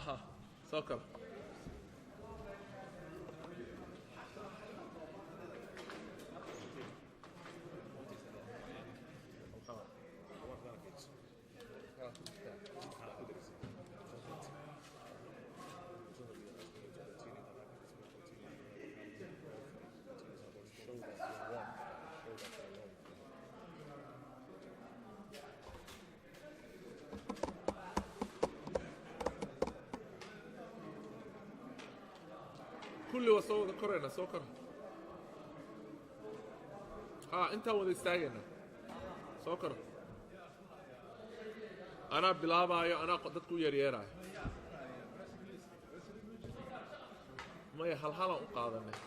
ha soo kal kulli waa soo wada korayna soo kor intaan wada istaagayna soo kor anaa bilaabaayo anaa dadku u yeeryeeraayo maya halhalaan u qaadanay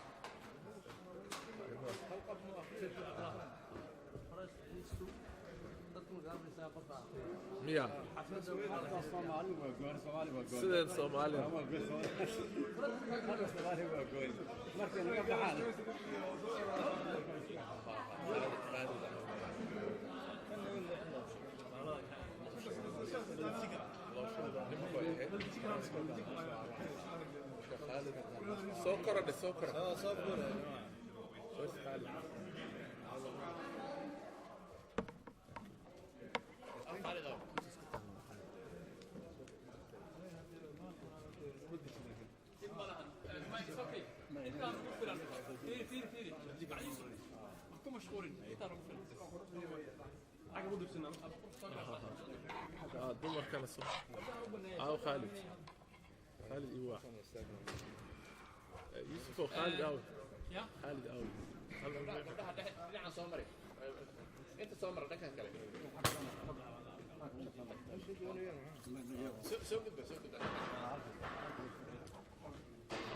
miya sideen Soomaaliya soo korodhe soo korodhe dumarkana soo Khalid iwa Yusuf Khalid aw Khalid aw dhinaca soo maray inta soo maray dhakan kale soo gudba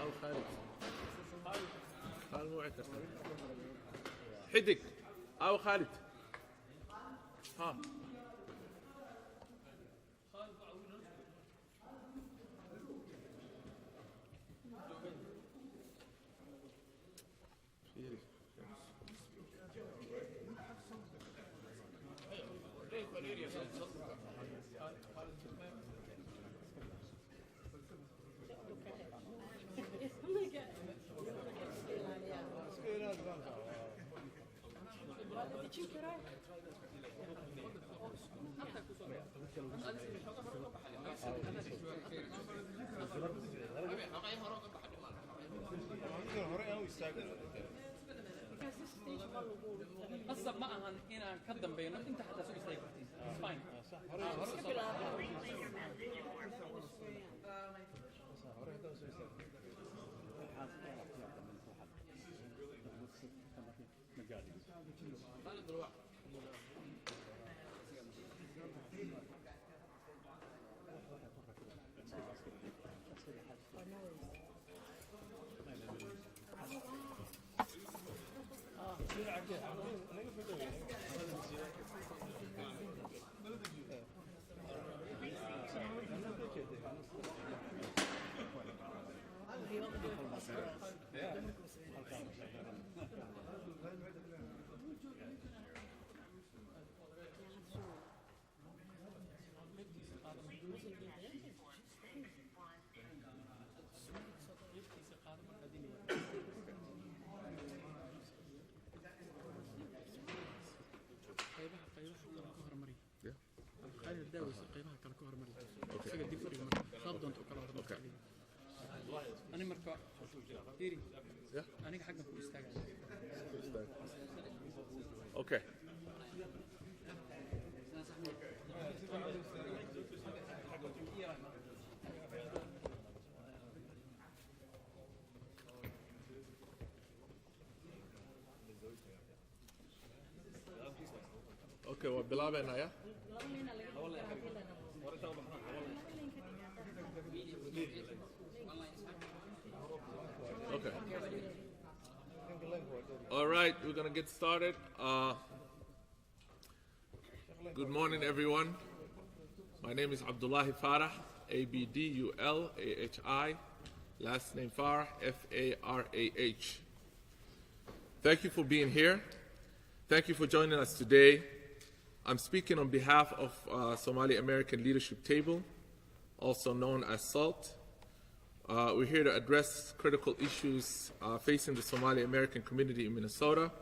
aw Khalid mو عكس حدك أو خالد ها قصب معها هنا كدم بينه انت حتى سوي ستيك فاين daawis qaybaha kale ka hormari isaga dib fadhiga marka saab doonto u kala hormari ani marka fiiri aniga xaggan ku istaagay Okay. Okay, we're bilaabeynaa ya. Okay. All right, we're going to get started. Good morning, everyone. My name is Abdullahi Farah, Abdulahi, last name Farah, Farah. Thank you for being here. Thank you for joining us today. I'm speaking on behalf of Somali American Leadership Table, also known as SALT. We're here to address critical issues facing the Somali American community in Minnesota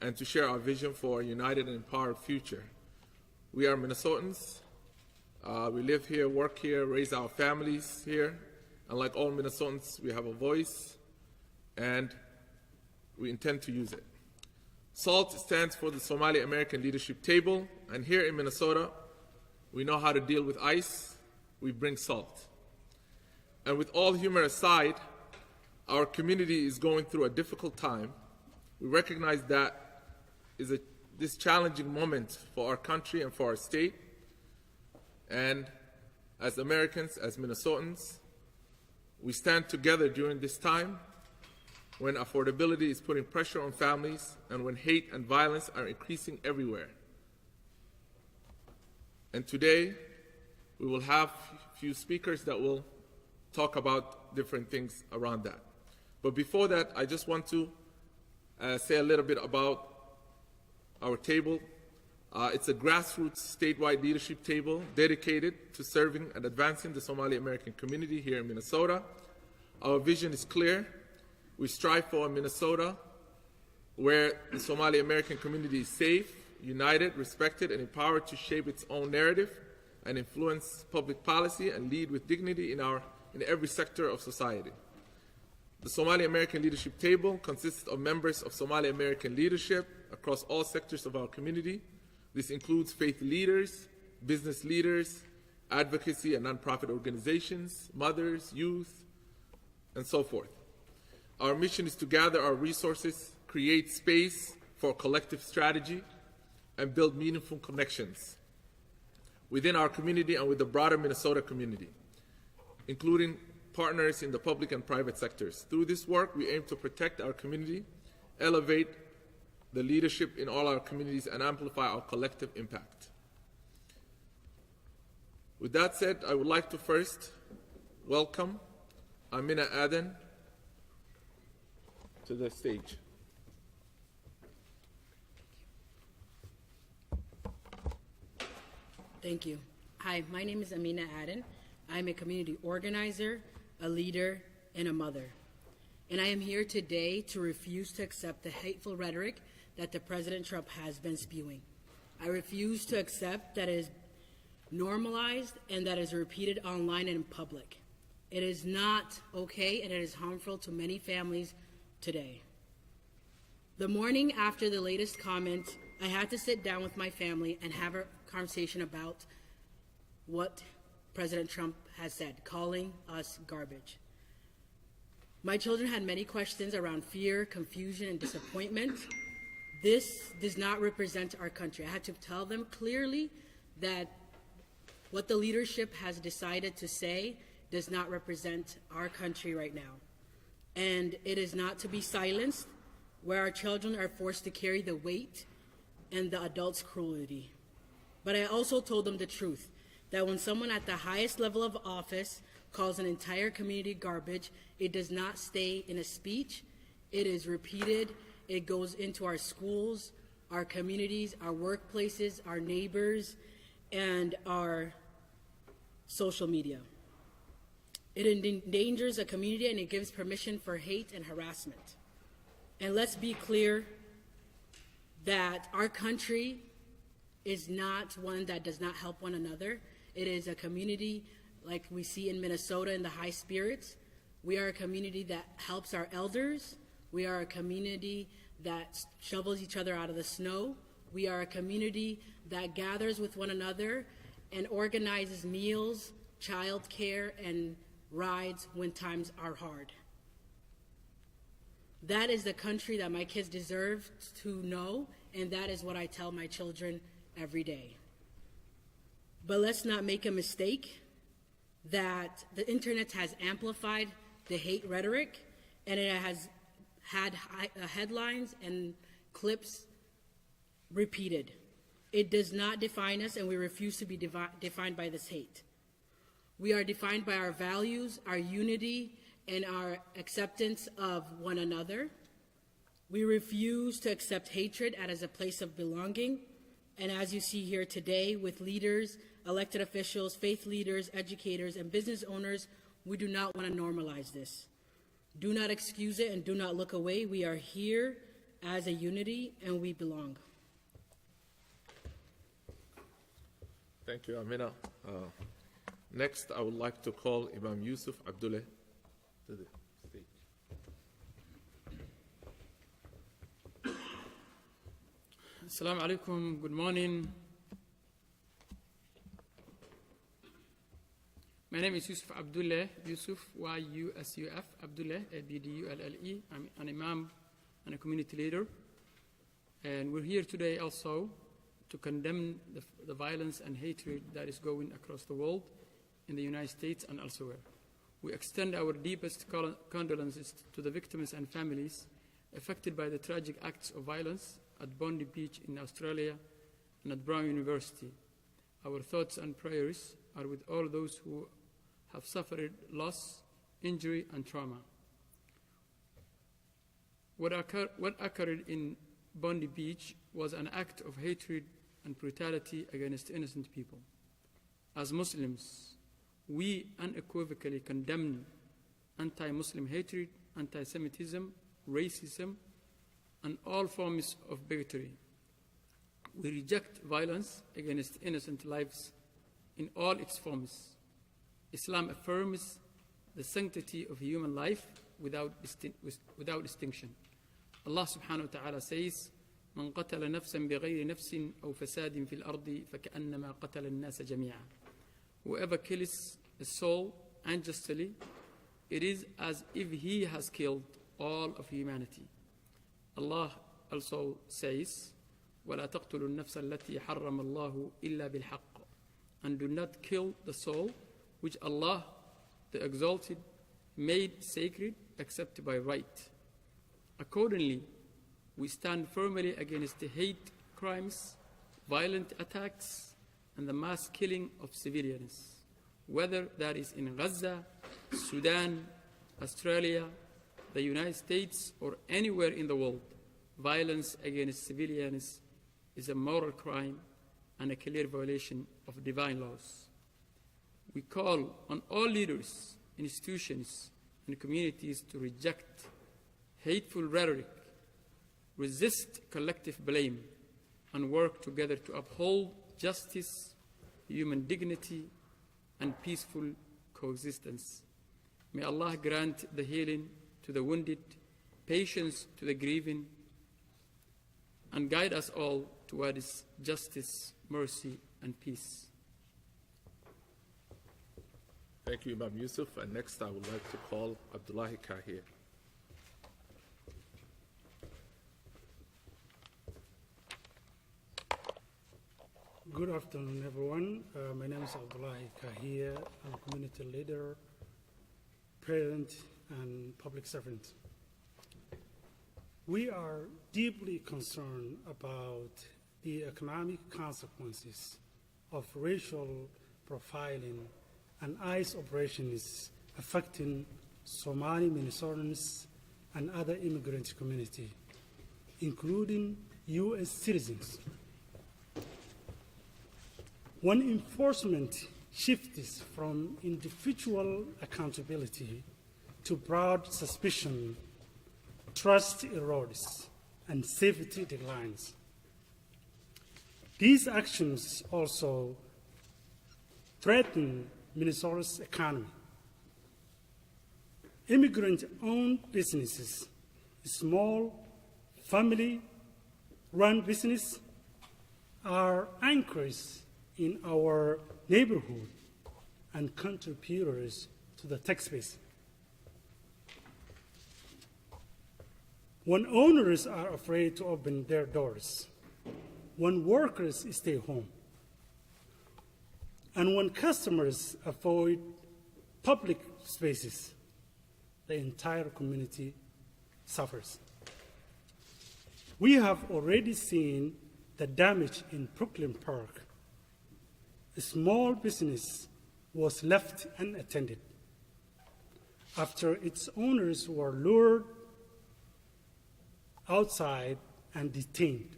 and to share our vision for a united and empowered future. We are Minnesotans. We live here, work here, raise our families here. And like all Minnesotans, we have a voice and we intend to use it. SALT stands for the Somali American Leadership Table, and here in Minnesota, we know how to deal with ice. We bring salt. And with all humor aside, our community is going through a difficult time. We recognize that this challenging moment for our country and for our state. And as Americans, as Minnesotans, we stand together during this time when affordability is putting pressure on families and when hate and violence are increasing everywhere. And today, we will have a few speakers that will talk about different things around that. But before that, I just want to say a little bit about our table. It's a grassroots statewide leadership table dedicated to serving and advancing the Somali American community here in Minnesota. Our vision is clear. We strive for a Minnesota where the Somali American community is safe, united, respected, and empowered to shape its own narrative and influence public policy and lead with dignity in every sector of society. The Somali American Leadership Table consists of members of Somali American leadership across all sectors of our community. This includes faith leaders, business leaders, advocacy and nonprofit organizations, mothers, youth, and so forth. Our mission is to gather our resources, create space for collective strategy, and build meaningful connections within our community and with the broader Minnesota community, including partners in the public and private sectors. Through this work, we aim to protect our community, elevate the leadership in all our communities, and amplify our collective impact. With that said, I would like to first welcome Amina Aden to the stage. Thank you. Hi, my name is Amina Aden. I'm a community organizer, a leader, and a mother. And I am here today to refuse to accept the hateful rhetoric that the President Trump has been spewing. I refuse to accept that it is normalized and that it is repeated online and in public. It is not okay, and it is harmful to many families today. The morning after the latest comment, I had to sit down with my family and have a conversation about what President Trump has said, calling us garbage. My children had many questions around fear, confusion, and disappointment. This does not represent our country. I had to tell them clearly that what the leadership has decided to say does not represent our country right now. And it is not to be silenced, where our children are forced to carry the weight and the adults' cruelty. But I also told them the truth, that when someone at the highest level of office calls an entire community garbage, it does not stay in a speech. It is repeated. It goes into our schools, our communities, our workplaces, our neighbors, and our social media. It endangers a community, and it gives permission for hate and harassment. And let's be clear that our country is not one that does not help one another. It is a community like we see in Minnesota in the High Spirits. We are a community that helps our elders. We are a community that shovels each other out of the snow. We are a community that gathers with one another and organizes meals, childcare, and rides when times are hard. That is the country that my kids deserve to know, and that is what I tell my children every day. But let's not make a mistake that the internet has amplified the hate rhetoric, and it has had headlines and clips repeated. It does not define us, and we refuse to be defined by this hate. We are defined by our values, our unity, and our acceptance of one another. We refuse to accept hatred as a place of belonging. And as you see here today, with leaders, elected officials, faith leaders, educators, and business owners, we do not want to normalize this. Do not excuse it and do not look away. We are here as a unity, and we belong. Thank you, Amina. Next, I would like to call Imam Yusuf Abdullah to the stage. Assalamu alaikum, good morning. My name is Yusuf Abdullah, Yusuf, Y-U-S-U-F, Abdullah, A-B-D-U-L-L-E. I'm an imam and a community leader. And we're here today also to condemn the violence and hatred that is going across the world in the United States and elsewhere. We extend our deepest condolences to the victims and families affected by the tragic acts of violence at Bondi Beach in Australia and at Brown University. Our thoughts and prayers are with all those who have suffered loss, injury, and trauma. What occurred in Bondi Beach was an act of hatred and brutality against innocent people. As Muslims, we unequivocally condemn anti-Muslim hatred, anti-Semitism, racism, and all forms of bigotry. We reject violence against innocent lives in all its forms. Islam affirms the sanctity of human life without distinction. Allah subhanahu wa ta'ala says, من قتل نفسا بغير نفس أو فساد في الأرض فكأنما قتل الناس جميعا. Whoever kills a soul unjustly, it is as if he has killed all of humanity. Allah also says, وَلَا تَقْتُلُوا النَّفْسَ الَّتِي حَرَّمَ اللَّهُ إِلَّا بِالْحَقِّ. And do not kill the soul which Allah, the Exalted, made sacred except by right. Accordingly, we stand firmly against the hate crimes, violent attacks, and the mass killing of civilians, whether that is in Gaza, Sudan, Australia, the United States, or anywhere in the world. Violence against civilians is a moral crime and a clear violation of divine laws. We call on all leaders, institutions, and communities to reject hateful rhetoric, resist collective blame, and work together to uphold justice, human dignity, and peaceful coexistence. May Allah grant the healing to the wounded, patience to the grieving, and guide us all towards justice, mercy, and peace. Thank you, Imam Yusuf. And next, I would like to call Abdullahi Kahir. Good afternoon, everyone. My name is Abdullahi Kahir. I'm a community leader, parent, and public servant. We are deeply concerned about the economic consequences of racial profiling and ICE operations affecting Somali Minnesotans and other immigrant community, including U.S. citizens. When enforcement shifts from individual accountability to broad suspicion, trust erodes and safety declines. These actions also threaten Minnesota's economy. Immigrant-owned businesses, small family-run businesses, are anchors in our neighborhood and contributors to the tax base. When owners are afraid to open their doors, when workers stay home, and when customers avoid public spaces, the entire community suffers. We have already seen the damage in Brooklyn Park. A small business was left unattended after its owners were lured outside and detained,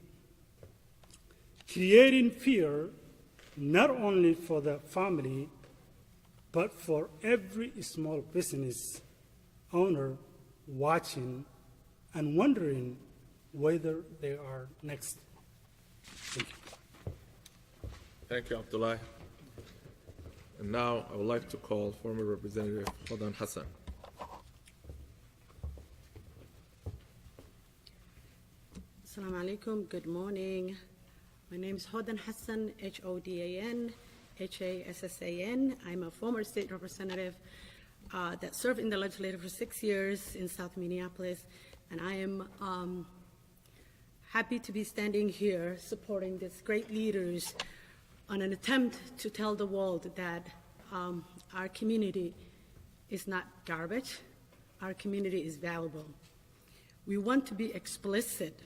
creating fear not only for the family, but for every small business owner watching and wondering whether they are next. Thank you. Thank you, Abdullah. And now I would like to call former Representative Hodan Hassan. Assalamu alaikum. Good morning. My name is Hodan Hassan, Hodan Hassan. I'm a former state representative that served in the legislature for 6 years in South Minneapolis, and I am happy to be standing here supporting these great leaders on an attempt to tell the world that our community is not garbage, our community is valuable. We want to be explicit.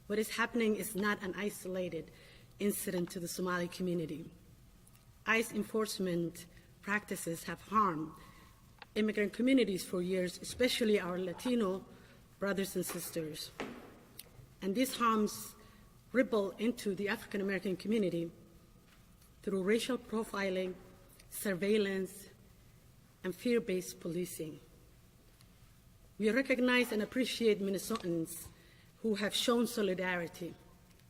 What is happening is not an isolated incident to the Somali community. ICE enforcement practices have harmed immigrant communities for years, especially our Latino brothers and sisters. And these harms ripple into the African American community through racial profiling, surveillance, and fear-based policing. We recognize and appreciate Minnesotans who have shown solidarity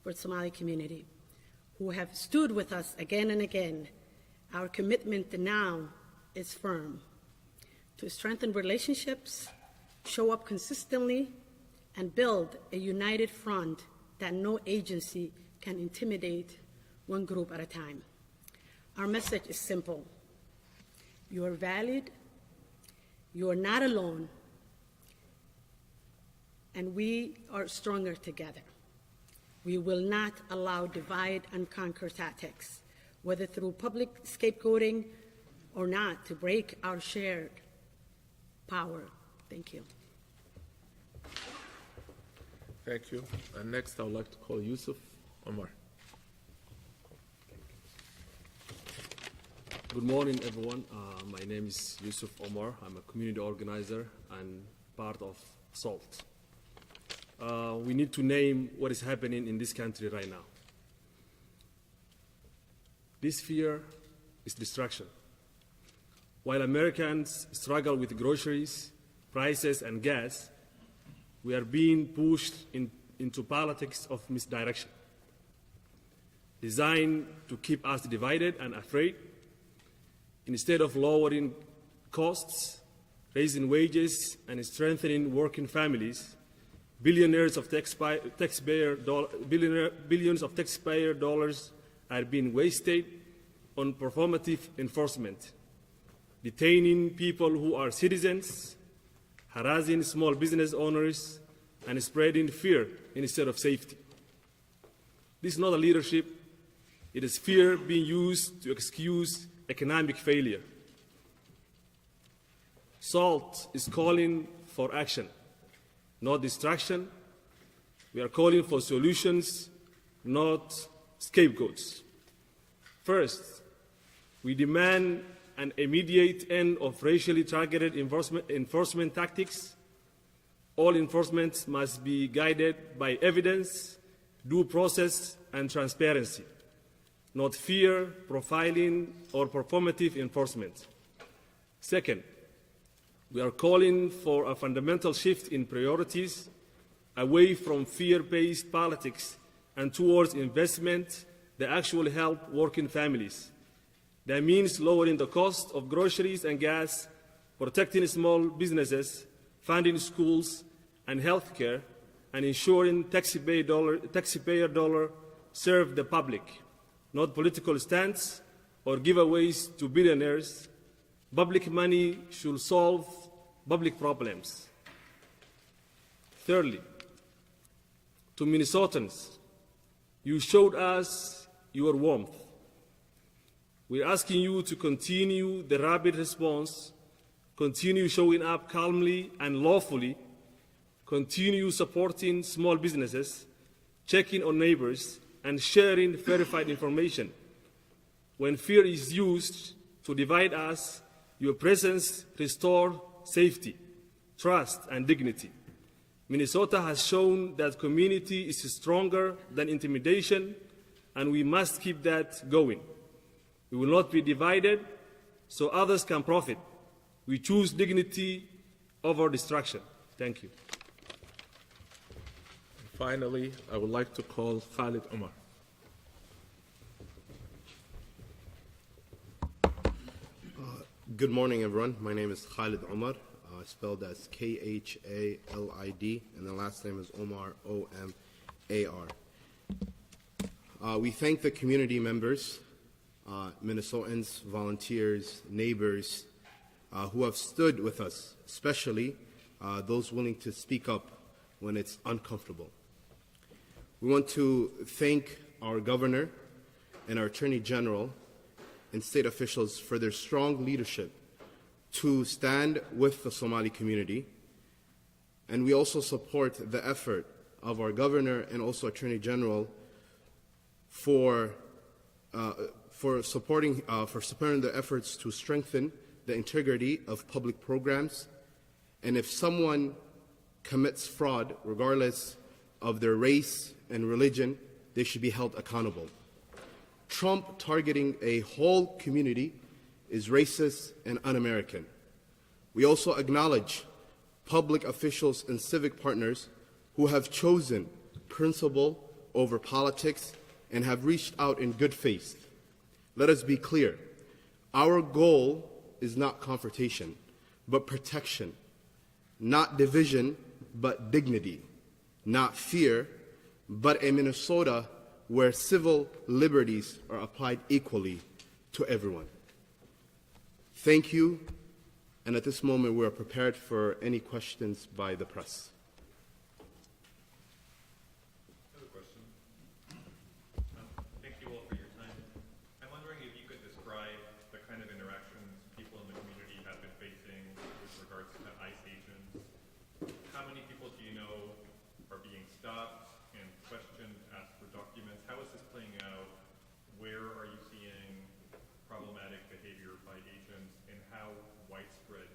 for the Somali community, who have stood with us again and again. Our commitment now is firm to strengthen relationships, show up consistently, and build a united front that no agency can intimidate one group at a time. Our message is simple. You are valued, you are not alone, and we are stronger together. We will not allow divide and conquer tactics, whether through public scapegoating or not, to break our shared power. Thank you. Thank you. And next I would like to call Yusuf Omar. Good morning, everyone. My name is Yusuf Omar. I'm a community organizer and part of SALT. We need to name what is happening in this country right now. This fear is distraction. While Americans struggle with groceries, prices, and gas, we are being pushed into politics of misdirection, designed to keep us divided and afraid. Instead of lowering costs, raising wages, and strengthening working families, billions of taxpayer dollars are being wasted on performative enforcement, detaining people who are citizens, harassing small business owners, and spreading fear instead of safety. This is not a leadership. It is fear being used to excuse economic failure. SALT is calling for action, not distraction. We are calling for solutions, not scapegoats. First, we demand an immediate end of racially targeted enforcement tactics. All enforcement must be guided by evidence, due process, and transparency, not fear, profiling, or performative enforcement. Second, we are calling for a fundamental shift in priorities away from fear-based politics and towards investment that actually help working families. That means lowering the cost of groceries and gas, protecting small businesses, funding schools and health care, and ensuring taxpayer dollar serve the public, not political stunts or giveaways to billionaires. Public money should solve public problems. Thirdly, to Minnesotans, you showed us your warmth. We're asking you to continue the rapid response, continue showing up calmly and lawfully, continue supporting small businesses, checking on neighbors, and sharing verified information. When fear is used to divide us, your presence restores safety, trust, and dignity. Minnesota has shown that community is stronger than intimidation, and we must keep that going. We will not be divided so others can profit. We choose dignity over destruction. Thank you. Finally, I would like to call Khalid Umar. Good morning, everyone. My name is Khalid Umar, spelled as Khalid, and the last name is Omar, O-M-A-R. We thank the community members, Minnesotans, volunteers, neighbors, who have stood with us, especially those willing to speak up when it's uncomfortable. We want to thank our governor and our attorney general and state officials for their strong leadership to stand with the Somali community. And we also support the effort of our governor and also attorney general for supporting the efforts to strengthen the integrity of public programs. And if someone commits fraud, regardless of their race and religion, they should be held accountable. Trump targeting a whole community is racist and un-American. We also acknowledge public officials and civic partners who have chosen principle over politics and have reached out in good faith. Let us be clear. Our goal is not confrontation, but protection. Not division, but dignity. Not fear, but a Minnesota where civil liberties are applied equally to everyone. Thank you, and at this moment we are prepared for any questions by the press. I have a question. Thank you all for your time. I'm wondering if you could describe the kind of interactions people in the community have been facing with regards to ICE agents. How many people do you know are being stopped and questioned, asked for documents? How is this playing out? Where are you seeing problematic behavior by agents, and how widespread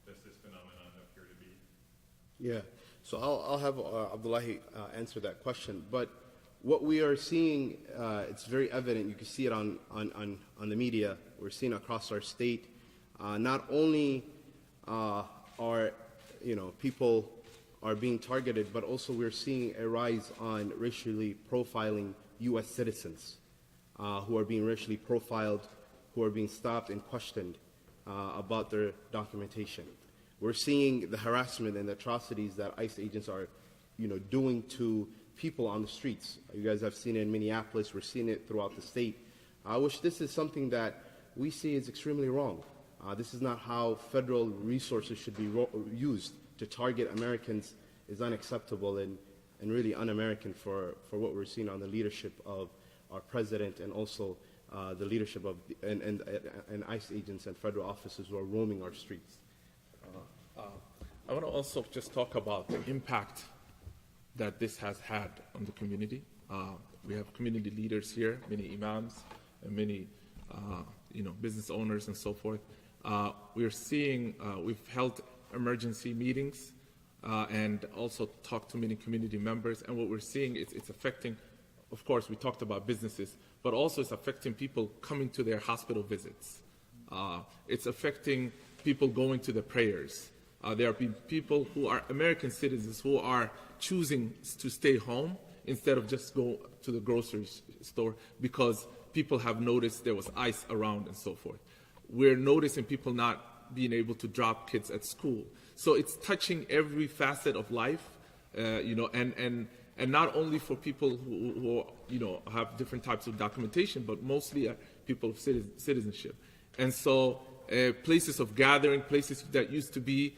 does this phenomenon appear to be? Yeah, so I'll have Abdullahi answer that question. But what we are seeing, it's very evident. You can see it on the media. We're seeing across our state. Not only are people are being targeted, but also we're seeing a rise on racially profiling U.S. citizens who are being racially profiled, who are being stopped and questioned about their documentation. We're seeing the harassment and the atrocities that ICE agents are, doing to people on the streets. You guys have seen it in Minneapolis. We're seeing it throughout the state. Which this is something that we see is extremely wrong. This is not how federal resources should be used. To target Americans is unacceptable and really un-American for what we're seeing on the leadership of our president and also the leadership of and ICE agents and federal officers who are roaming our streets. I want to also just talk about the impact that this has had on the community. We have community leaders here, many imams and many business owners and so forth. We're seeing, we've held emergency meetings and also talked to many community members, and what we're seeing is it's affecting, of course, we talked about businesses, but also it's affecting people coming to their hospital visits. It's affecting people going to the prayers. There are people who are American citizens who are choosing to stay home instead of just go to the grocery store because people have noticed there was ICE around and so forth. We're noticing people not being able to drop kids at school. So it's touching every facet of life, and not only for people who have different types of documentation, but mostly people of citizenship. And so places of gathering, places that used to be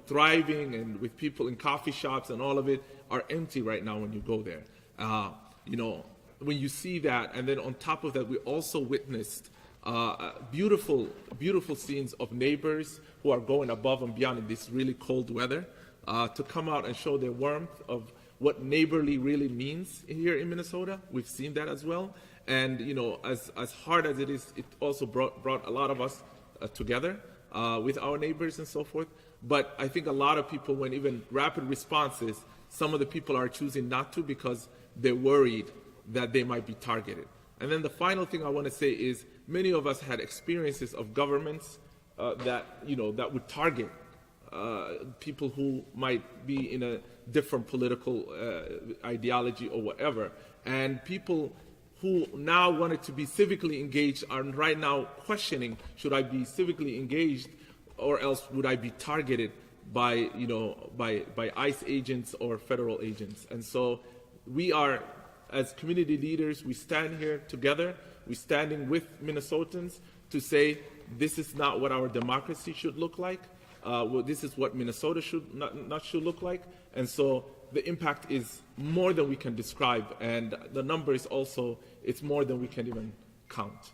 thriving and with people in coffee shops and all of it are empty right now when you go there. When you see that, and then on top of that, we also witnessed beautiful, beautiful scenes of neighbors who are going above and beyond in this really cold weather to come out and show their warmth of what neighborly really means here in Minnesota. We've seen that as well. And, as hard as it is, it also brought a lot of us together with our neighbors and so forth. But I think a lot of people, when even rapid responses, some of the people are choosing not to because they're worried that they might be targeted. And then the final thing I want to say is many of us had experiences of governments that would target people who might be in a different political ideology or whatever. And people who now wanted to be civically engaged are right now questioning, should I be civically engaged or else would I be targeted by ICE agents or federal agents? And so we are, as community leaders, we stand here together. We're standing with Minnesotans to say this is not what our democracy should look like. This is what Minnesota should not look like. And so the impact is more than we can describe, and the number is also, it's more than we can even count.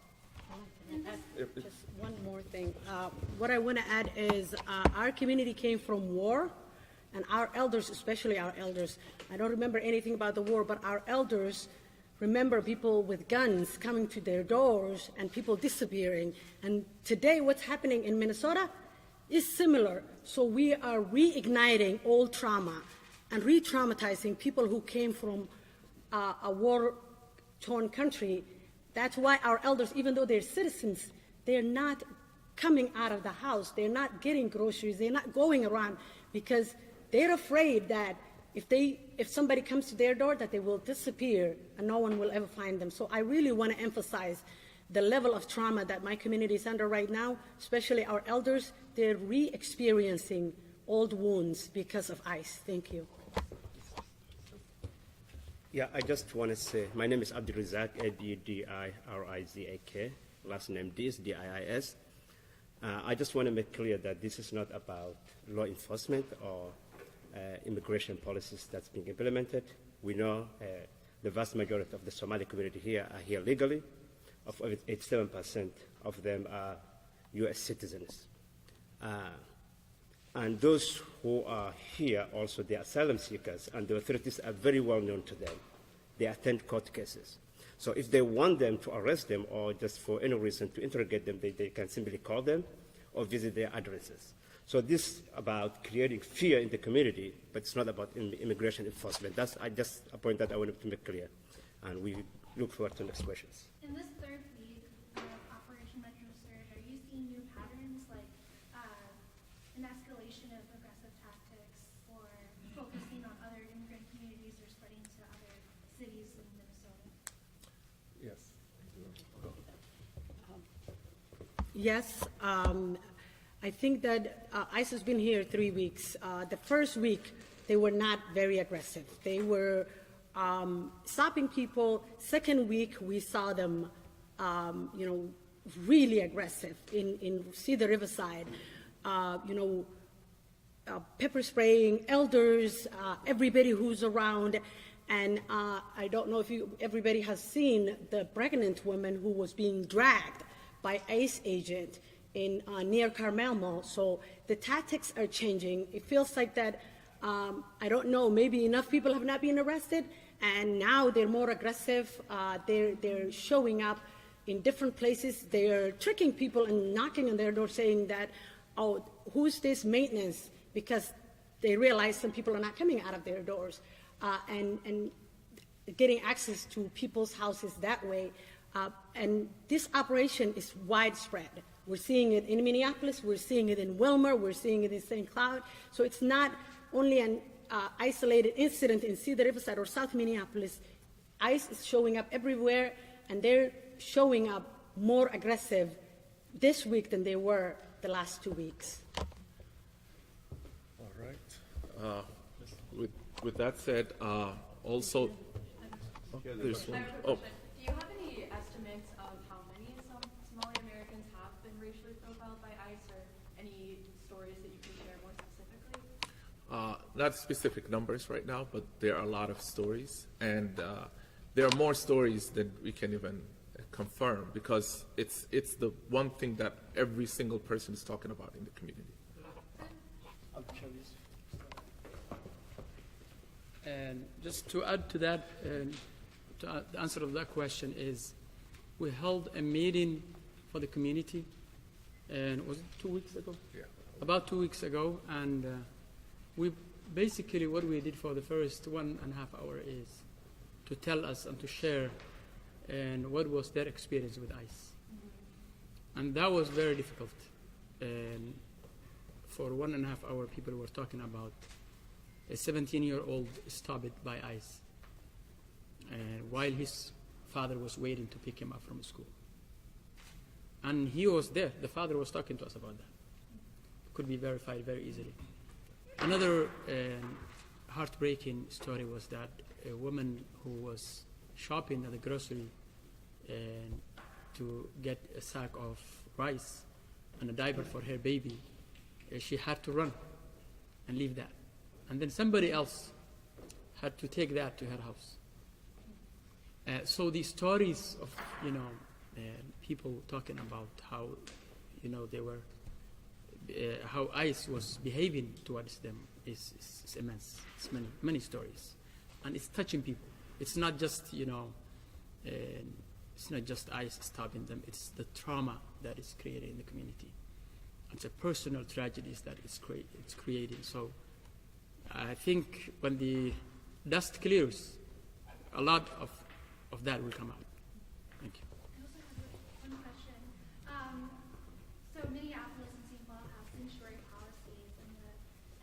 Just one more thing. What I want to add is our community came from war, and our elders, especially our elders, I don't remember anything about the war, but our elders remember people with guns coming to their doors and people disappearing. And today what's happening in Minnesota is similar. So we are reigniting old trauma and re-traumatizing people who came from a war-torn country. That's why our elders, even though they're citizens, they're not coming out of the house. They're not getting groceries. They're not going around because they're afraid that if somebody comes to their door, that they will disappear and no one will ever find them. So I really want to emphasize the level of trauma that my community is under right now, especially our elders. They're re-experiencing old wounds because of ICE. Thank you. Yeah, I just want to say, my name is Abdirizak, Abdirizak, last name Diis. I just want to make clear that this is not about law enforcement or immigration policies that's being implemented. We know the vast majority of the Somali community here are here legally. Of 87% of them are U.S. citizens. And those who are here also, the asylum seekers, and the authorities are very well known to them. They attend court cases. So if they want them to arrest them or just for any reason to interrogate them, they can simply call them or visit their addresses. So this is about creating fear in the community, but it's not about immigration enforcement. That's just a point that I wanted to make clear. And we look forward to the next questions. In this third week of Operation Metro Surge, are you seeing new patterns like an escalation of aggressive tactics or focusing on other immigrant communities or spreading to other cities in Minnesota? Yes. Yes, I think that ICE has been here 3 weeks. The first week, they were not very aggressive. They were stopping people. Second week, we saw them, really aggressive in Cedar Riverside, pepper spraying elders, everybody who's around. And I don't know if everybody has seen the pregnant woman who was being dragged by ICE agent in near Carmel Mall. So the tactics are changing. It feels like that, I don't know, maybe enough people have not been arrested, and now they're more aggressive. They're showing up in different places. They're tricking people and knocking on their door saying that, oh, who's this maintenance? Because they realize some people are not coming out of their doors and getting access to people's houses that way. And this operation is widespread. We're seeing it in Minneapolis, we're seeing it in Wilmer, we're seeing it in St. Cloud. So it's not only an isolated incident in Cedar Riverside or South Minneapolis. ICE is showing up everywhere, and they're showing up more aggressive this week than they were the last 2 weeks. All right. With that said, also, there's one. Oh, Do you have any estimates of how many Somali Americans have been racially profiled by ICE, or any stories that you can share more specifically? not specific numbers right now, but there are a lot of stories, and there are more stories than we can even confirm, because it's the one thing that every single person is talking about in the community. And just to add to that, the answer of that question is, we held a meeting for the community, and was it 2 weeks ago? Yeah. About 2 weeks ago, and we basically, what we did for the first 1.5 hours is to tell us and to share and what was their experience with ICE. And that was very difficult. And for 1.5 hours, people were talking about a 17-year-old stopped by ICE, and while his father was waiting to pick him up from school. And he was there. The father was talking to us about that. It could be verified very easily. Another heartbreaking story was that a woman who was shopping at the grocery and to get a sack of rice and a diaper for her baby, she had to run and leave that. And then somebody else had to take that to her house. So these stories of, people talking about how, they were, how ICE was behaving towards them is immense. It's many stories. And it's touching people. It's not just, it's not just ICE stopping them. It's the trauma that is created in the community. It's a personal tragedies that it's creating. So I think when the dust clears, a lot of that will come out. Thank you. I also have one question. So Minneapolis and St. Paul have sanctuary policies,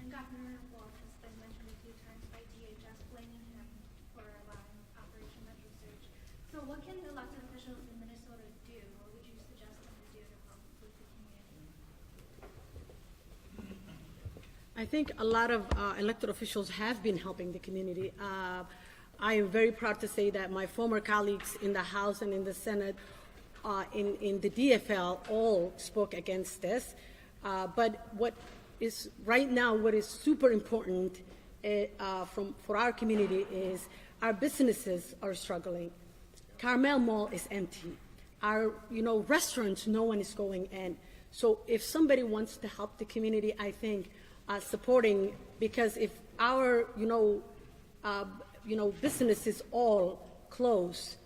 and Governor Wolf has been mentioned a few times by DHS blaming him for allowing Operation Metro Surge. So what can elected officials in Minnesota do? What would you suggest them to do to help with the community? I think a lot of elected officials have been helping the community. I am very proud to say that my former colleagues in the House and in the Senate, in the DFL, all spoke against this. But what is right now, what is super important for our community is our businesses are struggling. Carmel Mall is empty. Our restaurants, no one is going in. So if somebody wants to help the community, I think supporting, because if our businesses all close,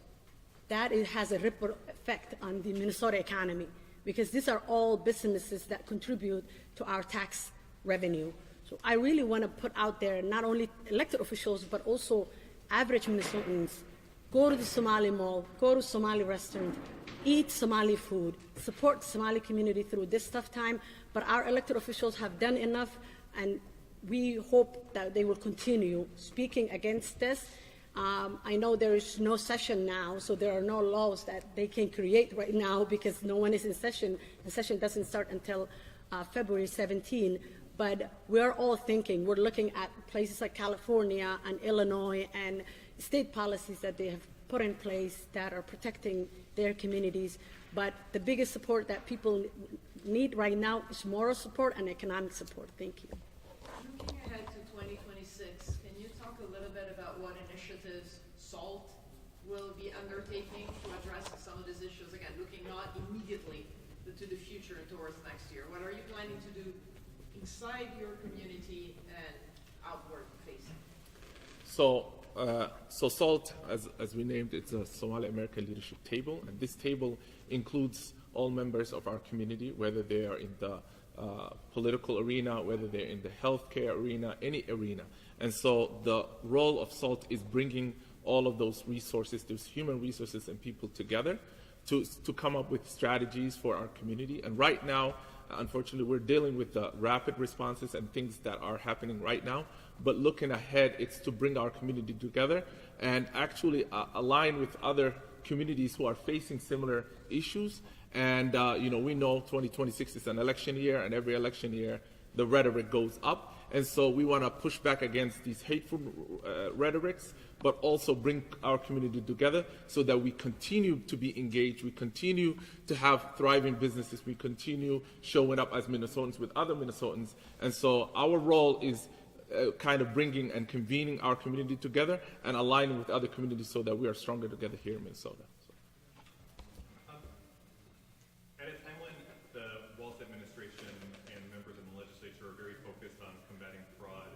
that has a ripple effect on the Minnesota economy, because these are all businesses that contribute to our tax revenue. So I really want to put out there, not only elected officials, but also average Minnesotans, go to the Somali Mall, go to Somali restaurant, eat Somali food, support the Somali community through this tough time. But our elected officials have done enough, and we hope that they will continue speaking against this. I know there is no session now, so there are no laws that they can create right now because no one is in session. The session doesn't start until February 17. But we're all thinking, we're looking at places like California and Illinois and state policies that they have put in place that are protecting their communities. But the biggest support that people need right now is moral support and economic support. Thank you. Looking ahead to 2026, can you talk a little bit about what initiatives SALT will be undertaking to address some of these issues? Again, looking not immediately to the future and towards next year. What are you planning to do inside your community and outward facing? So SALT, as we named, it's a Somali American Leadership Table, and this table includes all members of our community, whether they are in the political arena, whether they're in the healthcare arena, any arena. And so the role of SALT is bringing all of those resources, those human resources and people together to come up with strategies for our community. And right now, unfortunately, we're dealing with the rapid responses and things that are happening right now. but looking ahead, it's to bring our community together and actually align with other communities who are facing similar issues. And we know 2026 is an election year, and every election year the rhetoric goes up. And so we want to push back against these hateful rhetorics, but also bring our community together so that we continue to be engaged, we continue to have thriving businesses, we continue showing up as Minnesotans with other Minnesotans. And so our role is kind of bringing and convening our community together and aligning with other communities so that we are stronger together here in Minnesota. At a time when the Walz administration and members of the legislature are very focused on combating fraud,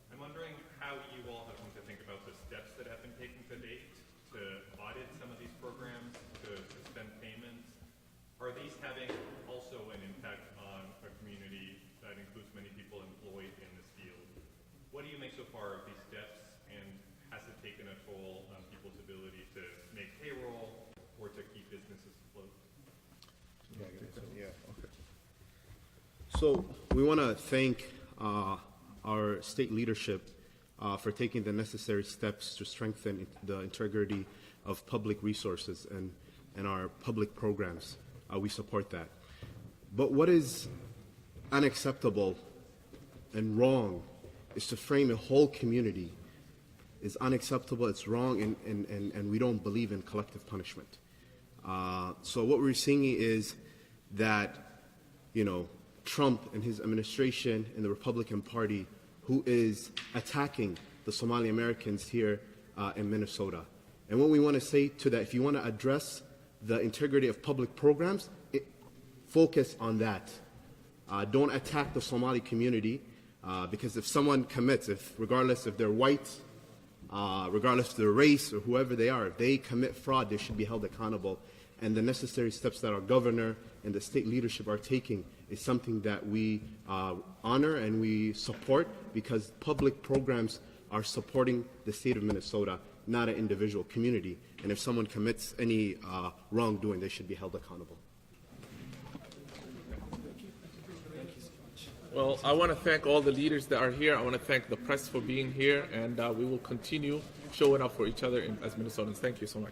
I'm wondering how you all have come to think about the steps that have been taken to date to audit some of these programs, to suspend payments. Are these having also an impact on a community that includes many people employed in this field? What do you make so far of these steps, and has it taken a toll on people's ability to make payroll or to keep businesses afloat? So we want to thank our state leadership for taking the necessary steps to strengthen the integrity of public resources and our public programs. We support that. But what is unacceptable and wrong is to frame a whole community is unacceptable, it's wrong, and we don't believe in collective punishment. So what we're seeing is that, Trump and his administration and the Republican Party, who is attacking the Somali Americans here in Minnesota. And what we want to say to that, if you want to address the integrity of public programs, focus on that. Don't attack the Somali community, because if someone commits, regardless if they're white, regardless of their race or whoever they are, if they commit fraud, they should be held accountable. And the necessary steps that our governor and the state leadership are taking is something that we honor and we support, because public programs are supporting the state of Minnesota, not an individual community. And if someone commits any wrongdoing, they should be held accountable. Well, I want to thank all the leaders that are here. I want to thank the press for being here, and we will continue showing up for each other as Minnesotans. Thank you so much.